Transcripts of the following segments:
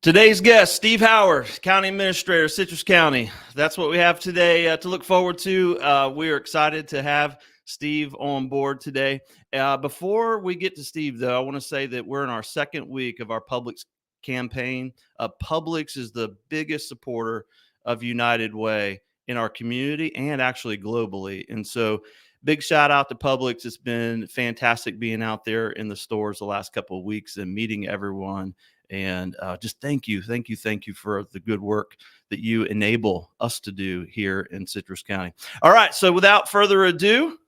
Today's guest, Steve Howard, County Administrator, Citrus County. That's what we have today to look forward to. We are excited to have Steve on board today. Before we get to Steve, though, I want to say that we're in our second week of our Publix campaign. Publix is the biggest supporter of United Way in our community and actually globally. And so big shout out to Publix. It's been fantastic being out there in the stores the last couple of weeks and meeting everyone. And just thank you for the good work that you enable us to do here in Citrus County. All right, so without further ado,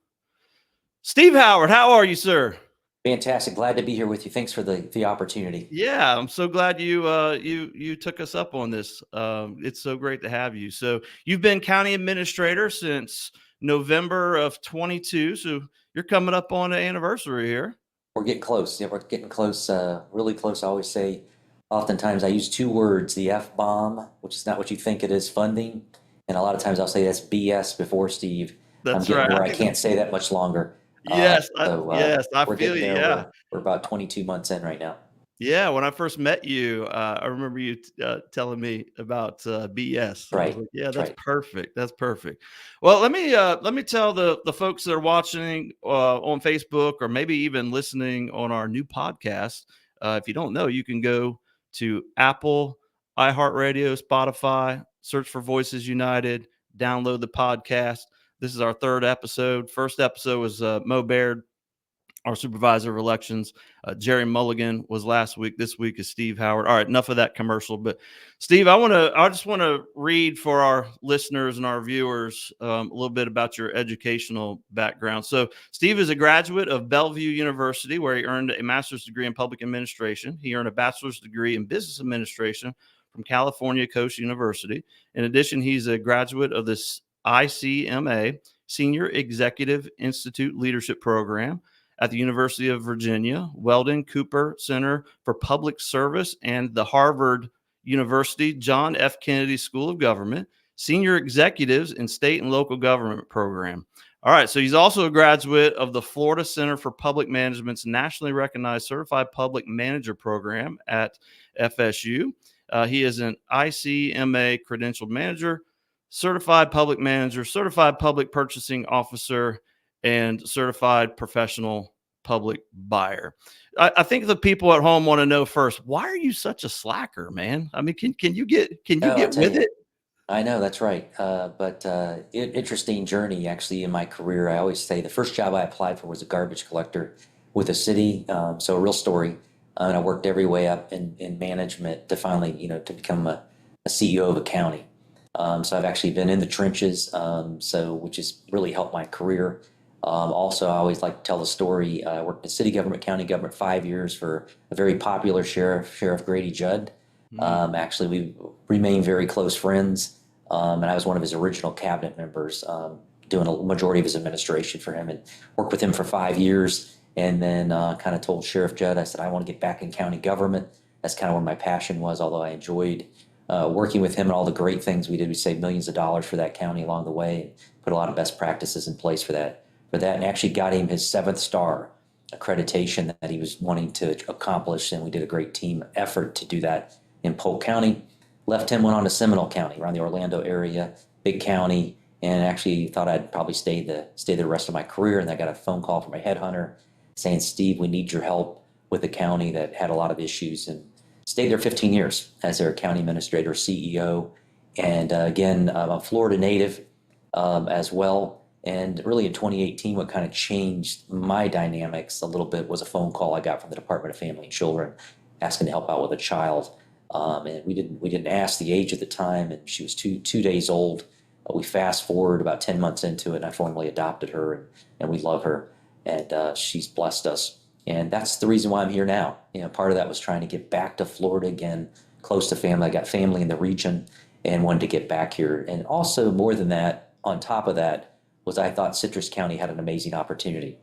Steve Howard, how are you, sir? Fantastic. Glad to be here with you. Thanks for the opportunity. Yeah, I'm so glad you took us up on this. It's so great to have you. So you've been county administrator since November of 22. So you're coming up on an anniversary here. We're getting close. Yeah, we're getting close, really close. I always say, oftentimes I use two words, the F-bomb, which is not what you think it is, funding. And a lot of times I'll say that's BS before Steve. That's I'm getting right. where I can't say that much longer. Yes, I we're feel getting you. there. Yeah. We're about 22 months in right now. Yeah, when I first met you, I remember you telling me about BS. I was Right. like, yeah, that's right. perfect. That's perfect. Well, let me tell the folks that are watching on Facebook or maybe even listening on our new podcast. If you don't know, you can go to Apple, iHeartRadio, Spotify, search for Voices United, download the podcast. This is our third episode. First episode was Mo Baird, our supervisor of elections. Jerry Mulligan was last week. This week is Steve Howard. All right, enough of that commercial. But Steve, I just want to read for our listeners and our viewers a little bit about your educational background. So Steve is a graduate of Bellevue University, where he earned a master's degree in public administration. He earned a bachelor's degree in business administration from California Coast University. In addition, he's a graduate of this ICMA, Senior Executive Institute Leadership Program, at the University of Virginia, Weldon Cooper Center for Public Service, and the Harvard University John F. Kennedy School of Government, Senior Executives in State and Local Government Program. All right, so he's also a graduate of the Florida Center for Public Management's nationally recognized Certified Public Manager Program at FSU. He is an ICMA credentialed manager, certified public manager, certified public purchasing officer, and certified professional public buyer. I think the people at home want to know first, why are you such a slacker, man? I mean, can you get with it? I know that's right. But interesting journey actually in my career. I always say the first job I applied for was a garbage collector with a city. So a real story. And I worked every way up in management to finally, to become a CEO of a county. So I've actually been in the trenches, which has really helped my career. Also, I always like to tell the story. I worked in city government, county government 5 years for a very popular Sheriff Grady Judd. Actually, we remained very close friends, and I was one of his original cabinet members, doing a majority of his administration for him, and worked with him for 5 years. And then kind of told Sheriff Judd, I said, I want to get back in county government. That's kind of where my passion was, although I enjoyed working with him and all the great things we did. We saved millions of dollars for that county along the way, and put a lot of best practices in place for that, and actually got him his 7th star accreditation that he was wanting to accomplish. And we did a great team effort to do that in Polk County. Left him, went on to Seminole County, around the Orlando area, big county, and actually thought I'd probably stay the rest of my career. And I got a phone call from my headhunter saying, Steve, we need your help with a county that had a lot of issues. And stayed there 15 years as their county administrator, CEO. And again, I'm a Florida native as well. And really in 2018, what kind of changed my dynamics a little bit was a phone call I got from the Department of Family and Children asking to help out with a child. And we didn't ask the age at the time, and she was two days old. We fast forward about 10 months into it, and I formally adopted her, and we love her, and she's blessed us. And that's the reason why I'm here now. Part of that was trying to get back to Florida again, close to family. I got family in the region and wanted to get back here. And also, more than that, on top of that, was I thought Citrus County had an amazing opportunity.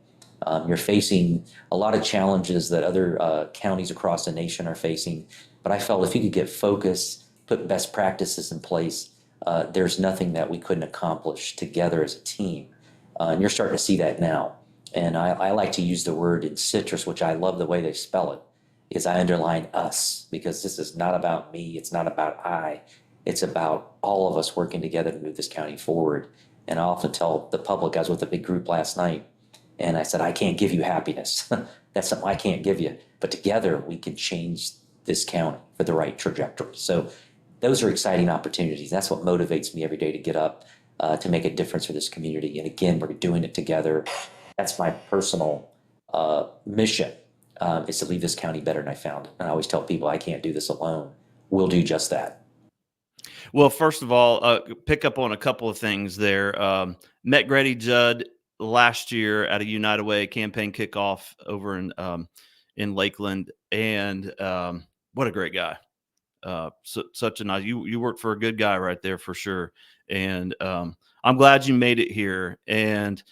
You're facing a lot of challenges that other counties across the nation are facing, but I felt if you could get focused, put best practices in place, there's nothing that we couldn't accomplish together as a team. And you're starting to see that now. And I like to use the word in citrus, which I love the way they spell it. is I underline us, because this is not about me. It's not about I. It's about all of us working together to move this county forward. And I often tell the public, I was with a big group last night, and I said, I can't give you happiness. That's something I can't give you. But together we can change this county for the right trajectory. So those are exciting opportunities. That's what motivates me every day to get up, to make a difference for this community. And again, we're doing it together. That's my personal mission, is to leave this county better than I found it. And I always tell people I can't do this alone. We'll do just that. Well, first of all, pick up on a couple of things there. Met Grady Judd last year at a United Way campaign kickoff over in Lakeland, and what a great guy! Such a nice. You worked for a good guy right there for sure, and I'm glad you made it here. And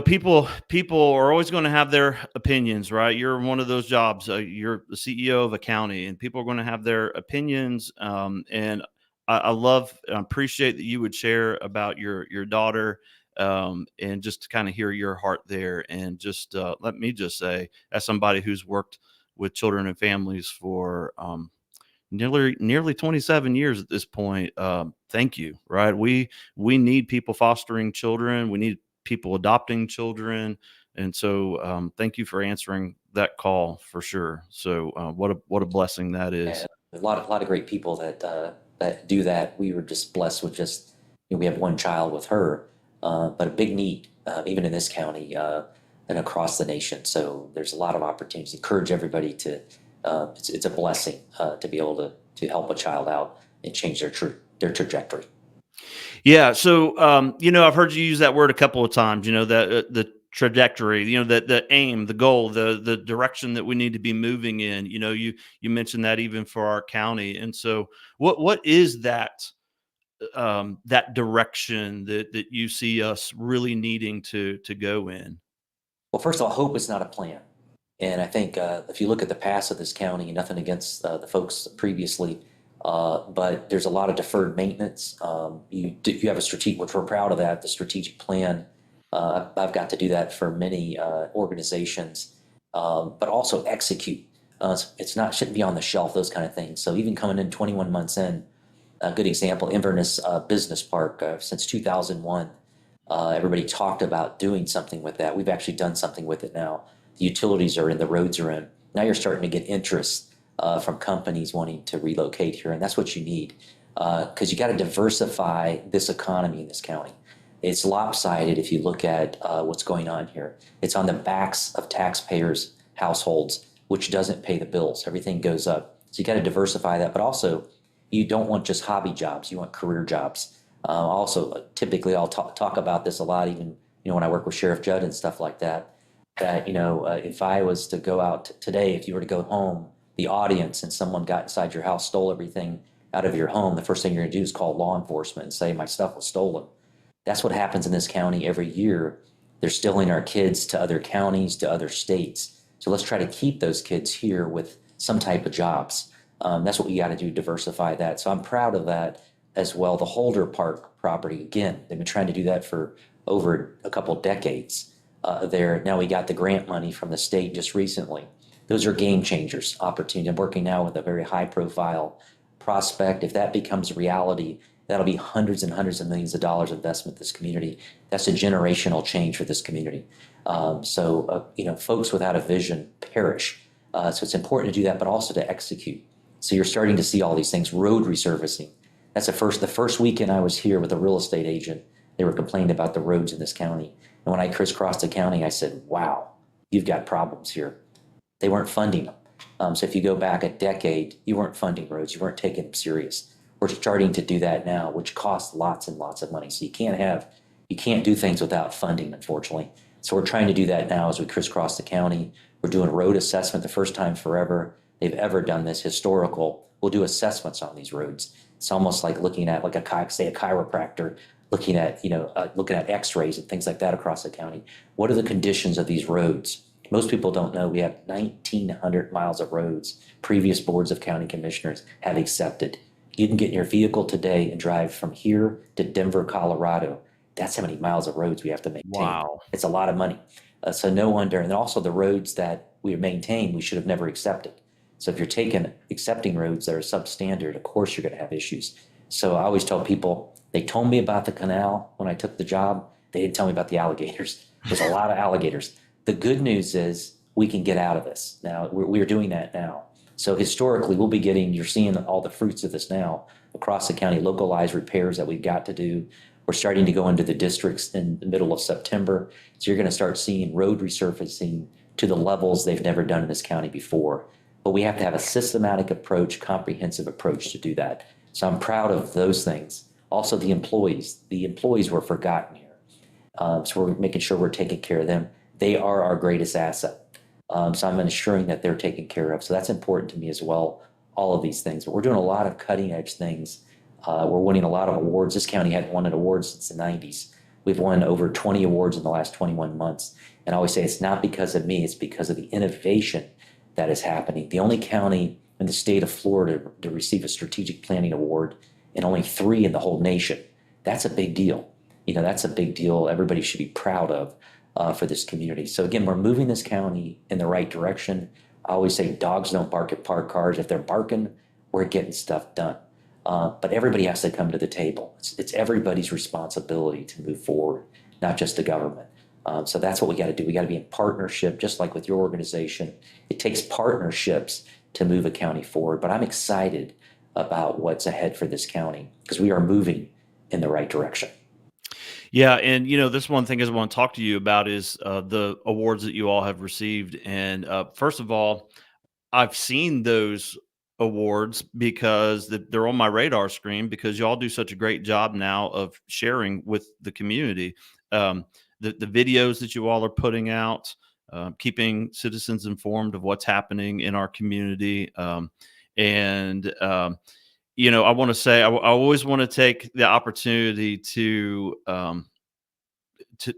people are always going to have their opinions, right? You're in one of those jobs. You're the CEO of a county, and people are going to have their opinions. And I love, and appreciate that you would share about your daughter, and just to kind of hear your heart there. And just let me just say, as somebody who's worked with children and families for nearly 27 years at this point, thank you. Right? We need people fostering children. We need people adopting children. And so thank you for answering that call for sure. So what a blessing that is. And a lot of great people that do that. We were just blessed with just, we have one child with her, but a big need, even in this county, and across the nation. So there's a lot of opportunities. Encourage everybody to. It's a blessing to be able to help a child out and change their trajectory. Yeah. So I've heard you use that word a couple of times. That the trajectory. That the aim, the goal, the direction that we need to be moving in. You mentioned that even for our county. And so what is that direction that you see us really needing to go in? Well, first of all, hope is not a plan. And I think if you look at the past of this county, nothing against the folks previously, but there's a lot of deferred maintenance. You have a strategic, which we're proud of that, the strategic plan. I've got to do that for many organizations, but also execute. It's not, shouldn't be on the shelf, those kind of things. So even coming in 21 months in, a good example, Inverness Business Park, since 2001, everybody talked about doing something with that. We've actually done something with it now. The utilities are in, the roads are in. Now you're starting to get interest from companies wanting to relocate here, and that's what you need, because you got to diversify this economy in this county. It's lopsided if you look at what's going on here. It's on the backs of taxpayers' households, which doesn't pay the bills. Everything goes up. So you got to diversify that, but also you don't want just hobby jobs. You want career jobs. Also, typically I'll talk about this a lot, even when I work with Sheriff Judd and stuff like that. That if I was to go out today, if you were to go home, the audience, and someone got inside your house, stole everything out of your home, the first thing you're going to do is call law enforcement and say my stuff was stolen. That's what happens in this county every year. They're stealing our kids to other counties, to other states. So let's try to keep those kids here with some type of jobs. That's what we got to do, diversify that. So I'm proud of that as well. The Holder Park property, again, they've been trying to do that for over a couple decades there. Now we got the grant money from the state just recently. Those are game changers, opportunity. I'm working now with a very high profile prospect. If that becomes a reality, that'll be hundreds and hundreds of millions of dollars investment in this community. That's a generational change for this community. Folks without a vision perish. So it's important to do that, but also to execute. So you're starting to see all these things. Road resurfacing. That's the first weekend I was here with a real estate agent. They were complaining about the roads in this county. And when I crisscrossed the county, I said, wow, you've got problems here. They weren't funding them. So if you go back a decade, you weren't funding roads. You weren't taking them serious. We're starting to do that now, which costs lots and lots of money. So you can't do things without funding, unfortunately. So we're trying to do that now as we crisscross the county. We're doing road assessment, the first time forever they've ever done this, historical. We'll do assessments on these roads. It's almost like looking at, like a chiropractor, looking at x-rays and things like that across the county. What are the conditions of these roads? Most people don't know we have 1,900 miles of roads previous boards of county commissioners have accepted. You can get in your vehicle today and drive from here to Denver, Colorado. That's how many miles of roads we have to maintain. Wow. It's a lot of money. So no wonder, and also the roads that we maintain, we should have never accepted. So if you're accepting roads that are substandard, of course you're going to have issues. So I always tell people, they told me about the canal when I took the job. They didn't tell me about the alligators. There's a lot of alligators. The good news is we can get out of this. Now, we're doing that now. So historically, you're seeing all the fruits of this now across the county, localized repairs that we've got to do. We're starting to go into the districts in the middle of September. So you're going to start seeing road resurfacing to the levels they've never done in this county before. But we have to have a systematic approach, comprehensive approach to do that. So I'm proud of those things. Also, the employees. The employees were forgotten here. So we're making sure we're taking care of them. They are our greatest asset. So I'm ensuring that they're taken care of. So that's important to me as well, all of these things. But we're doing a lot of cutting edge things. We're winning a lot of awards. This county hadn't won an award since the 90s. We've won over 20 awards in the last 21 months. And I always say it's not because of me, it's because of the innovation that is happening. The only county in the state of Florida to receive a strategic planning award, and only 3 in the whole nation. That's a big deal. That's a big deal everybody should be proud of for this community. So again, we're moving this county in the right direction. I always say dogs don't bark at parked cars. If they're barking, we're getting stuff done. But everybody has to come to the table. It's everybody's responsibility to move forward, not just the government. So that's what we got to do. We got to be in partnership, just like with your organization. It takes partnerships to move a county forward. But I'm excited about what's ahead for this county because we are moving in the right direction. Yeah, and this one thing I want to talk to you about is the awards that you all have received. And first of all, I've seen those awards because they're on my radar screen because y'all do such a great job now of sharing with the community. The videos that you all are putting out, keeping citizens informed of what's happening in our community. And I want to say I always want to take the opportunity to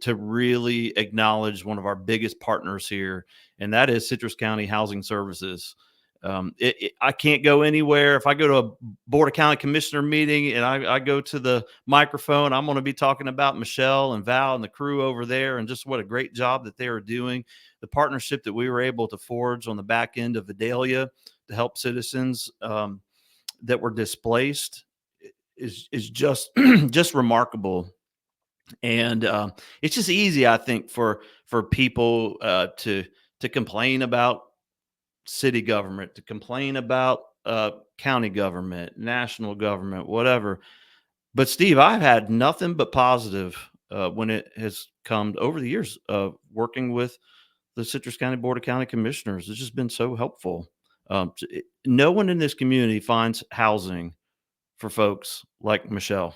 really acknowledge one of our biggest partners here, and that is Citrus County Housing Services. I can't go anywhere. If I go to a Board of County Commissioner meeting and I go to the microphone, I'm going to be talking about Michelle and Val and the crew over there and just what a great job that they are doing. The partnership that we were able to forge on the back end of Vidalia to help citizens that were displaced is just just remarkable. And it's just easy, I think, for people to complain about city government, to complain about county government, national government, whatever. But Steve, I've had nothing but positive when it has come over the years of working with the Citrus County Board of County Commissioners. It's just been so helpful. No one in this community finds housing for folks like Michelle.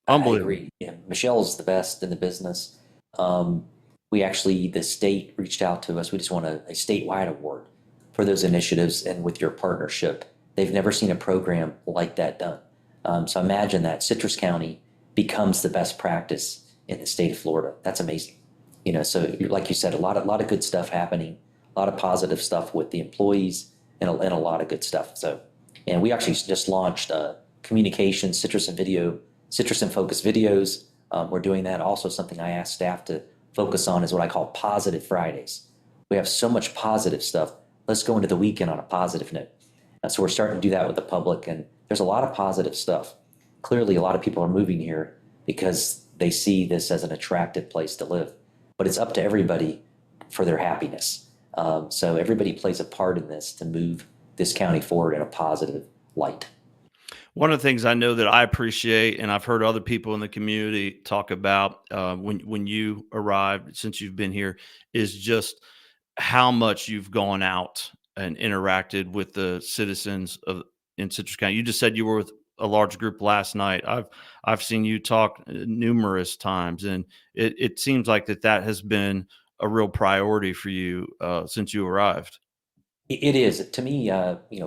I agree. Yeah, Michelle's the best in the business. The state reached out to us. We just won a statewide award for those initiatives, and with your partnership, they've never seen a program like that done. So imagine that Citrus County becomes the best practice in the state of Florida. That's amazing. So like you said, a lot of good stuff happening, a lot of positive stuff with the employees, and a lot of good stuff. So, and we actually just launched communication, Citrus and Focus videos. We're doing that. Also, something I asked staff to focus on is what I call Positive Fridays. We have so much positive stuff. Let's go into the weekend on a positive note. So we're starting to do that with the public, and there's a lot of positive stuff. Clearly, a lot of people are moving here because they see this as an attractive place to live. But it's up to everybody for their happiness. So everybody plays a part in this to move this county forward in a positive light. One of the things I know that I appreciate, and I've heard other people in the community talk about when you arrived, since you've been here, is just how much you've gone out and interacted with the citizens in Citrus County. You just said you were with a large group last night. I've seen you talk numerous times, and it seems like that has been a real priority for you since you arrived. It is. To me,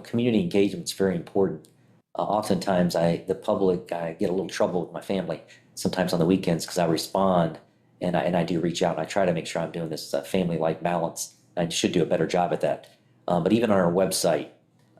community engagement is very important. Oftentimes, I get a little trouble with my family sometimes on the weekends because I respond and I do reach out and I try to make sure I'm doing this family-like balance. I should do a better job at that. But even on our website,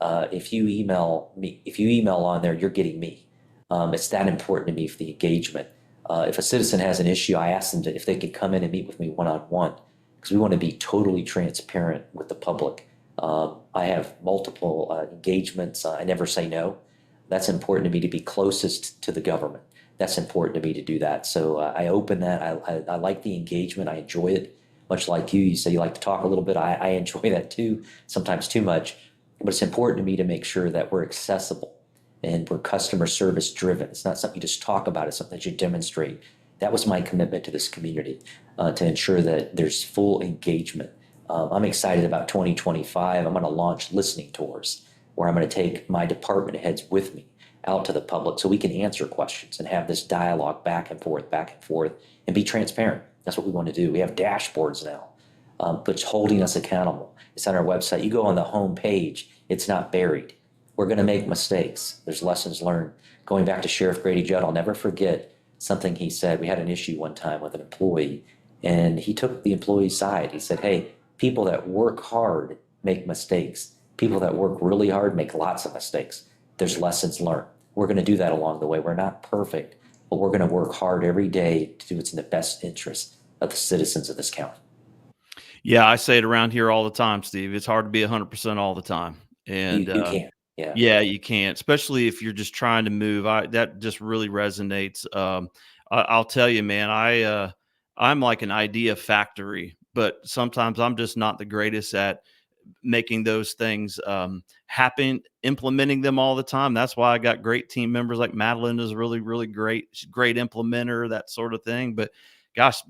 if you email on there, you're getting me. It's that important to me for the engagement. If a citizen has an issue, I ask them if they could come in and meet with me one-on-one because we want to be totally transparent with the public. I have multiple engagements. I never say no. That's important to me to be closest to the government. That's important to me to do that. So I open that. I like the engagement. I enjoy it. Much like you say you like to talk a little bit. I enjoy that too, sometimes too much. But it's important to me to make sure that we're accessible and we're customer service driven. It's not something you just talk about. It's something that you demonstrate. That was my commitment to this community, to ensure that there's full engagement. I'm excited about 2025. I'm going to launch listening tours where I'm going to take my department heads with me out to the public so we can answer questions and have this dialogue back and forth, and be transparent. That's what we want to do. We have dashboards now, but it's holding us accountable. It's on our website. You go on the home page, it's not buried. We're going to make mistakes. There's lessons learned. Going back to Sheriff Grady Judd, I'll never forget something he said. We had an issue one time with an employee, and he took the employee's side. He said, hey, people that work hard make mistakes. People that work really hard make lots of mistakes. There's lessons learned. We're going to do that along the way. We're not perfect, but we're going to work hard every day to do what's in the best interest of the citizens of this county. Yeah, I say it around here all the time, Steve. It's hard to be 100% all the time. And You can't. Yeah. yeah, you can't, especially if you're just trying to move. That just really resonates. I'll tell you, man, I'm like an idea factory, but sometimes I'm just not the greatest at making those things happen, implementing them all the time. That's why I got great team members like Madeline is really, really great. She's a great implementer, that sort of thing. But gosh,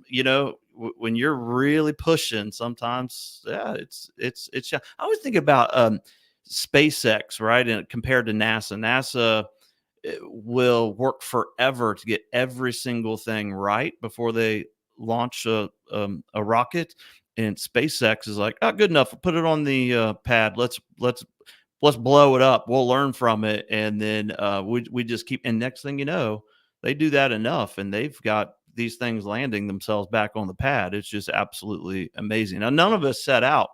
when you're really pushing, sometimes, yeah, it's. I always think about SpaceX, right? And compared to NASA will work forever to get every single thing right before they launch a rocket. And SpaceX is like, oh, good enough. Put it on the pad. Let's blow it up. We'll learn from it, and then we just keep. And next thing you know, they do that enough, and they've got these things landing themselves back on the pad. It's just absolutely amazing. Now, none of us set out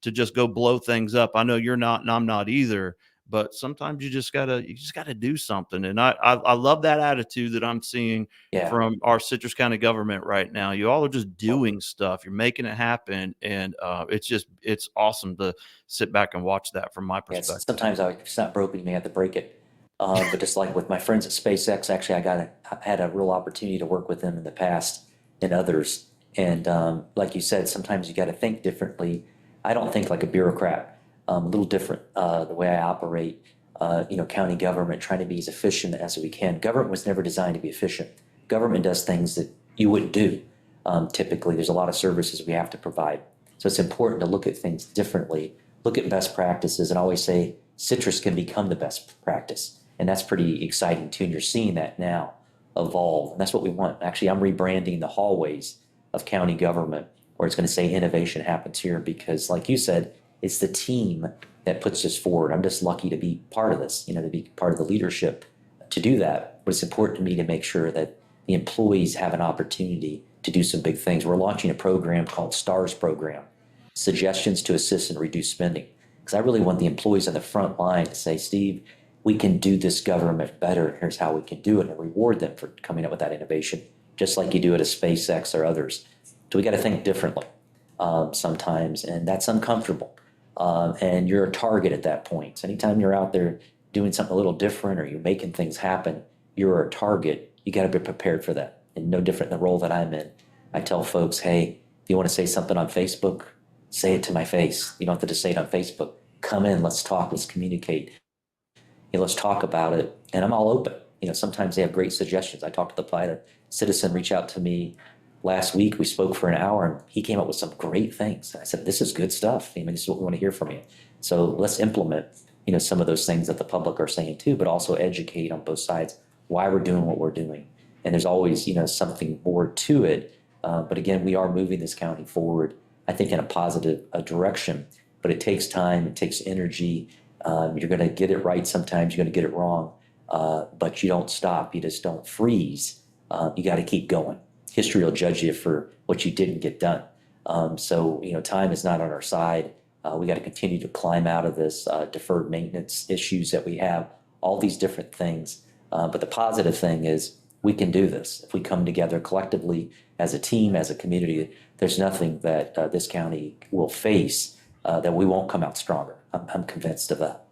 to just go blow things up. I know you're not, and I'm not either. But sometimes you just gotta do something, and I love that attitude that I'm seeing Yeah. from our Citrus County government right now. You all are just doing stuff. You're making it happen, and it's awesome to sit back and watch that from my perspective. Sometimes if it's not broken, you may have to break it. But just like with my friends at SpaceX, actually, I had a real opportunity to work with them in the past and others. And like you said, sometimes you got to think differently. I don't think like a bureaucrat. A little different the way I operate. County government, trying to be as efficient as we can. Government was never designed to be efficient. Government does things that you wouldn't do. Typically, there's a lot of services we have to provide. So it's important to look at things differently, look at best practices, and always say Citrus can become the best practice. And that's pretty exciting too. And you're seeing that now evolve. And that's what we want. Actually, I'm rebranding the hallways of county government, where it's going to say innovation happens here, because like you said, it's the team that puts this forward. I'm just lucky to be part of this, to be part of the leadership to do that. But it's important to me to make sure that the employees have an opportunity to do some big things. We're launching a program called STARS program, Suggestions to Assist and Reduce Spending. Because I really want the employees on the front line to say, Steve, we can do this government better. Here's how we can do it, and reward them for coming up with that innovation, just like you do at a SpaceX or others. So we got to think differently sometimes, and that's uncomfortable. And you're a target at that point. So anytime you're out there doing something a little different, or you're making things happen, you're a target. You got to be prepared for that. And no different than the role that I'm in. I tell folks, hey, if you want to say something on Facebook, say it to my face. You don't have to just say it on Facebook. Come in, let's talk, let's communicate. Let's talk about it. And I'm all open. Sometimes they have great suggestions. I talked to the Plata citizen, reach out to me last week. We spoke for an hour, and he came up with some great things. I said, this is good stuff. This is what we want to hear from you. So let's implement, some of those things that the public are saying too, but also educate on both sides why we're doing what we're doing. And there's always, something more to it. But again, we are moving this county forward, I think, in a positive direction. But it takes time. It takes energy. You're going to get it right sometimes. You're going to get it wrong. But you don't stop. You just don't freeze. You got to keep going. History will judge you for what you didn't get done. So time is not on our side. We got to continue to climb out of this deferred maintenance issues that we have, all these different things. But the positive thing is we can do this. If we come together collectively as a team, as a community, there's nothing that this county will face that we won't come out stronger. I'm convinced of that.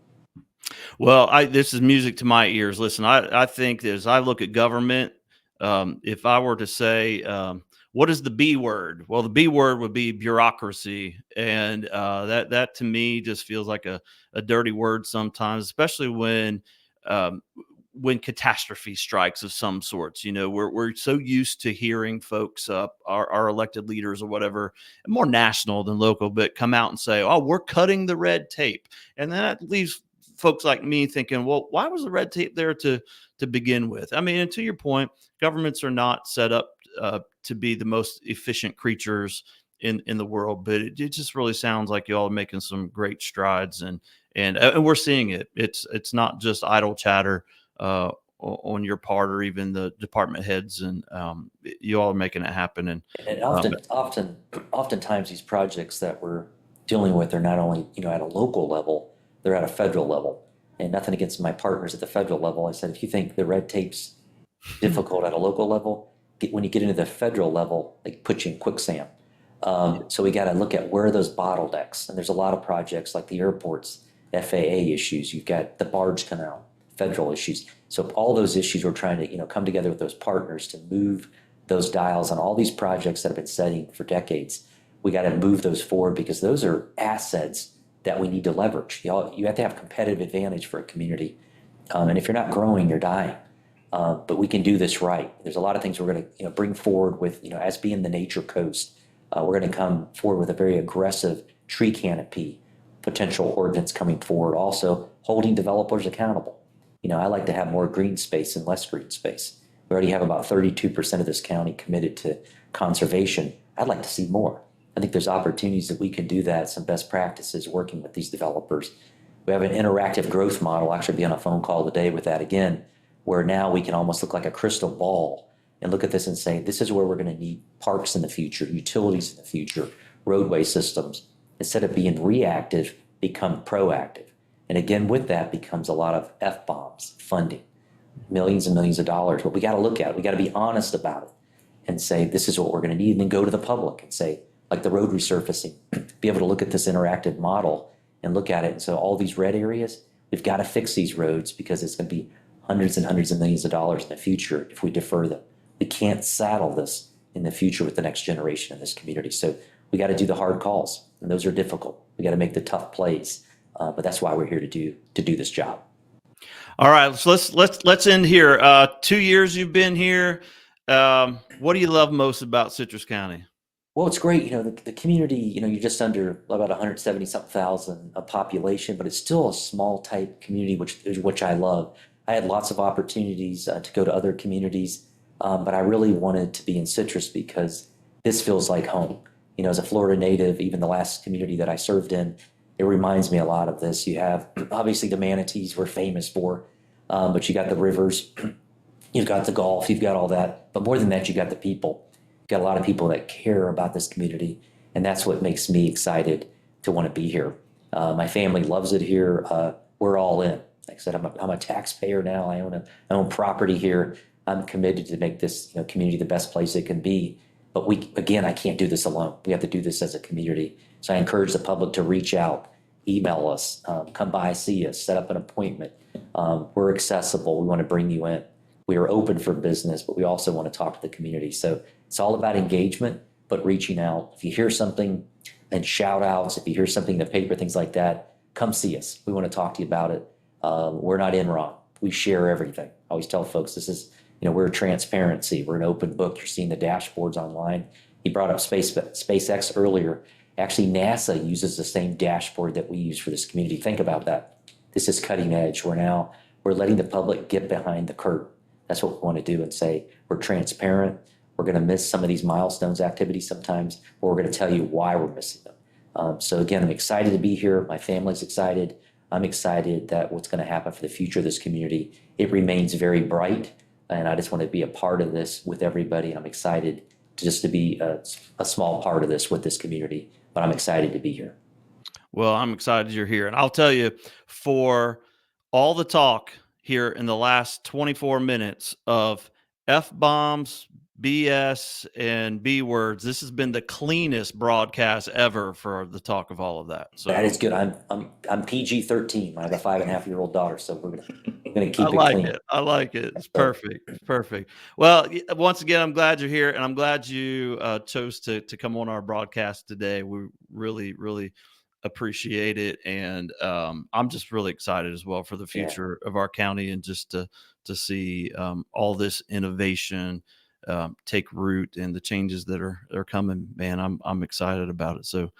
Well, this is music to my ears. Listen, I think as I look at government, if I were to say, what is the B word? Well, the B word would be bureaucracy, and that to me just feels like a dirty word sometimes, especially when catastrophe strikes of some sorts. You know, we're so used to hearing folks, our elected leaders or whatever, more national than local, but come out and say, "Oh, we're cutting the red tape," and that leaves folks like me thinking, well, why was the red tape there to begin with? I mean, and to your point, governments are not set up to be the most efficient creatures in the world, but it just really sounds like you all are making some great strides, and we're seeing it. It's not just idle chatter on your part or even the department heads, and you all are making it happen. And And um, oftentimes these projects that we're dealing with are not only, at a local level, they're at a federal level. And nothing against my partners at the federal level. I said, if you think the red tape's difficult at a local level, when you get into the federal level, they put you in quicksand. So we got to look at where are those bottlenecks. And there's a lot of projects like the airports, FAA issues. You've got the barge canal, federal issues. So all those issues, we're trying to, come together with those partners to move those dials on all these projects that have been setting for decades. We got to move those forward because those are assets that we need to leverage. You have to have competitive advantage for a community. And if you're not growing, you're dying. But we can do this right. There's a lot of things we're going to bring forward with, as being the nature coast. We're going to come forward with a very aggressive tree canopy potential ordinance coming forward. Also, holding developers accountable. I like to have more green space and less green space. We already have about 32% of this county committed to conservation. I'd like to see more. I think there's opportunities that we can do that, some best practices working with these developers. We have an interactive growth model. I'll actually be on a phone call today with that again, where now we can almost look like a crystal ball and look at this and say, this is where we're going to need parks in the future, utilities in the future, roadway systems. Instead of being reactive, become proactive. And again, with that becomes a lot of F-bombs, funding, millions and millions of dollars. But we got to look at it. We got to be honest about it and say, this is what we're going to need. And then go to the public and say, like the road resurfacing, be able to look at this interactive model and look at it. And so all these red areas, we've got to fix these roads because it's going to be hundreds and hundreds of millions of dollars in the future if we defer them. We can't saddle this in the future with the next generation in this community. So we got to do the hard calls, and those are difficult. We got to make the tough plays, but that's why we're here to do this job. all right, so let's end here. 2 years you've been here. What do you love most about Citrus County? Well, it's great. The community, you're just under about 170 something thousand a population, but it's still a small type community, which I love. I had lots of opportunities to go to other communities, but I really wanted to be in Citrus because this feels like home. As a Florida native, even the last community that I served in, it reminds me a lot of this. You have obviously the manatees we're famous for, but you got the rivers, you've got the golf, you've got all that. But more than that, you got the people. You've got a lot of people that care about this community, and that's what makes me excited to want to be here. My family loves it here. We're all in. Like I said, I'm a taxpayer now. I own property here. I'm committed to make this community the best place it can be. But I can't do this alone. We have to do this as a community. So I encourage the public to reach out, email us, come by, see us, set up an appointment. We're accessible. We want to bring you in. We are open for business, but we also want to talk to the community. So it's all about engagement, but reaching out. If you hear something, and shout outs. If you hear something in the paper, things like that, come see us. We want to talk to you about it. We're not in wrong. We share everything. I always tell folks this is, we're transparency. We're an open book. You're seeing the dashboards online. He brought up SpaceX earlier. Actually, NASA uses the same dashboard that we use for this community. Think about that. This is cutting edge. We're letting the public get behind the curtain. That's what we want to do and say we're transparent. We're going to miss some of these milestones activities sometimes, but we're going to tell you why we're missing them. So again, I'm excited to be here. My family's excited. I'm excited that what's going to happen for the future of this community. It remains very bright, and I just want to be a part of this with everybody. I'm excited to be a small part of this with this community, but I'm excited to be here. Well, I'm excited you're here. And I'll tell you, for all the talk here in the last 24 minutes of F-bombs, BS, and B words. This has been the cleanest broadcast ever for the talk of all of that. So That is good. I'm PG-13. I have a 5.5-year-old daughter, so we're gonna I keep it like clean. it. I like it. It's So, perfect. It's perfect. Well, once again, I'm glad you're here, and I'm glad you chose to come on our broadcast today. We really, really appreciate it, and I'm just really excited as well for the yeah. future of our county, and just to see all this innovation take root and the changes that are coming. Man, I'm excited about it. So,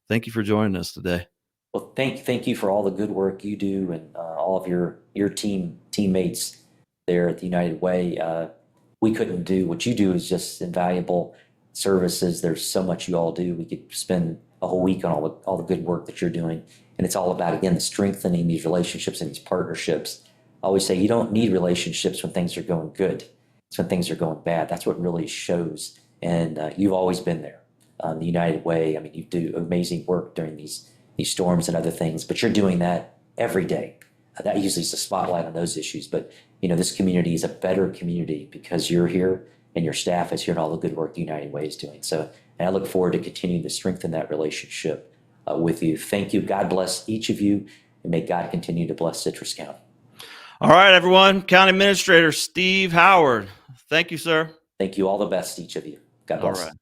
thank you for joining us today. Well, thank you for all the good work you do and all of your teammates there at the United Way. We couldn't do what you do is just invaluable services. There's so much you all do. We could spend a whole week on all the good work that you're doing, and it's all about again the strengthening these relationships and these partnerships. I always say you don't need relationships when things are going good. It's when things are going bad. That's what really shows. And you've always been there. The United Way. I mean, you do amazing work during these storms and other things, but you're doing that every day. That usually is the spotlight on those issues. But this community is a better community because you're here and your staff is here and all the good work the United Way is doing. So, and I look forward to continuing to strengthen that relationship with you. Thank you. God bless each of you, and may God continue to bless Citrus County. All right, everyone. County Administrator Steve Howard. Thank you, sir. Thank you. All the best to each of you. God All bless. right.